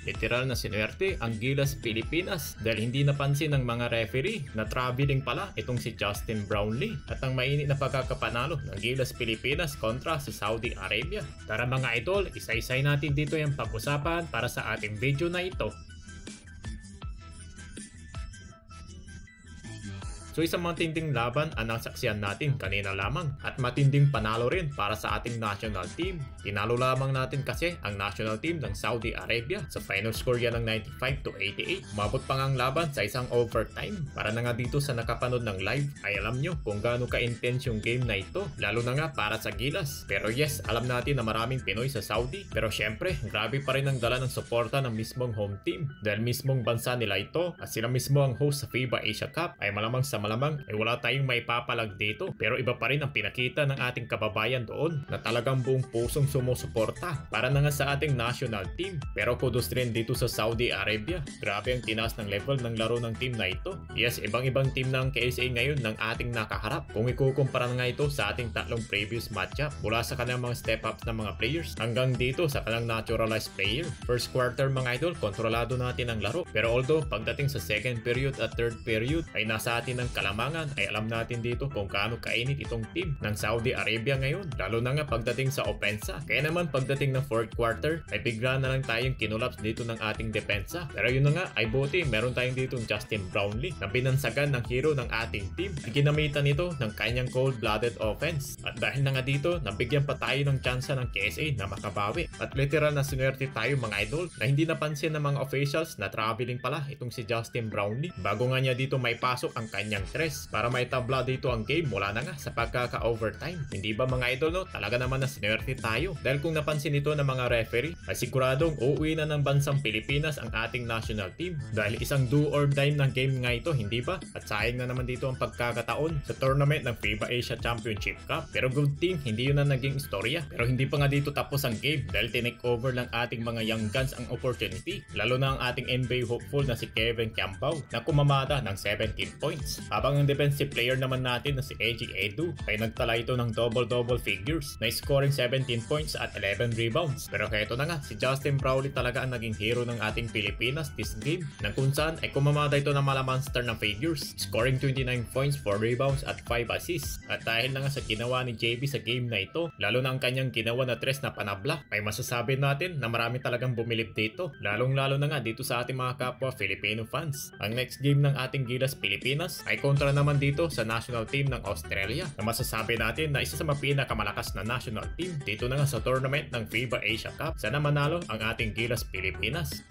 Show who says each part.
Speaker 1: Literal na sinuwerte ang Gilas Pilipinas dahil hindi napansin ng mga referee na traveling pala itong si Justin Brownlee at ang mainit na pagkakapanalo ng Gilas Pilipinas kontra sa Saudi Arabia. Tara mga idol, isa-isay natin dito yung pag-usapan para sa ating video na ito. So isang matinding laban ang nasaksihan natin kanina lamang at matinding panalo rin para sa ating national team. Tinalo lamang natin kasi ang national team ng Saudi Arabia sa final score yan ng 95-88. Umabot pa nga ang laban sa isang overtime. Para na nga dito sa nakapanood ng live ay alam nyo kung gaano ka-intense yung game na ito, lalo na nga para sa Gilas. Pero yes, alam natin na maraming Pinoy sa Saudi, pero syempre grabe pa rin ang dala ng suporta ng mismong home team dahil mismong bansa nila ito at sila mismo ang host sa FIBA Asia Cup ay malamang sa malamang ay wala tayong maipapalag dito, pero iba pa rin ang pinakita ng ating kababayan doon na talagang buong pusong sumusuporta para na nga sa ating national team. Pero kudos rin dito sa Saudi Arabia, grabe ang tinaas ng level ng laro ng team na ito. Yes, ibang-ibang team ng KSA ngayon ng ating nakaharap kung ikukumpara nga ito sa ating tatlong previous matchup, mula sa kanilang mga step ups ng mga players hanggang dito sa kanilang naturalized player. First quarter mga idol, kontrolado natin ang laro, pero although pagdating sa second period at third period ay nasa atin ng kalamangan, ay alam natin dito kung gaano kainit itong team ng Saudi Arabia ngayon, lalo na nga pagdating sa opensa. Kaya naman pagdating ng fourth quarter ay bigla na lang tayong kinulaps dito ng ating depensa. Pero yun na nga ay buti meron tayong dito Justin Brownlee na binansagan ng hero ng ating team. Ginamitan nito ng kanyang cold-blooded offense at dahil na nga dito nabigyan pa tayo ng tsansa ng KSA na makabawi at literal na sinuwerte tayo mga idol na hindi napansin ng mga officials na traveling pala itong si Justin Brownlee bago nga niya dito may pasok ang kanyang tres para may tabla dito ang game mula na nga sa pagkaka-overtime. Hindi ba mga idol no? Talaga naman na sinuwerte tayo dahil kung napansin ito ng mga referee ay siguradong uuwi na ng bansang Pilipinas ang ating national team dahil isang do or die ng game nga ito, hindi ba? At sayang na naman dito ang pagkakataon sa tournament ng FIBA Asia Championship Cup. Pero good thing, hindi yun na naging istorya. Pero hindi pa nga dito tapos ang game dahil tinake over ng ating mga young guns ang opportunity, lalo na ang ating NBA hopeful na si Kevin Campbell na kumamada ng 17 points. Habang ang defensive player naman natin na si AJ Edu ay nagtala ito ng double-double figures na scoring 17 points at 11 rebounds. Pero heto na nga, si Justin Brownlee talaga ang naging hero ng ating Pilipinas this game, nang kung saan ay kumamada ito ng malamonster na figures, scoring 29 points, 4 rebounds at 5 assists. At dahil na nga sa ginawa ni JB sa game na ito, lalo na ang kanyang ginawa na tres na panabla, ay masasabi natin na marami talagang bumilib dito, lalong-lalo na nga dito sa ating mga kapwa Filipino fans. Ang next game ng ating Gilas Pilipinas ay kontra naman dito sa national team ng Australia na masasabi natin na isa sa mga pinakamalakas na national team dito na nga sa tournament ng FIBA Asia Cup. Sana manalo ang ating Gilas Pilipinas.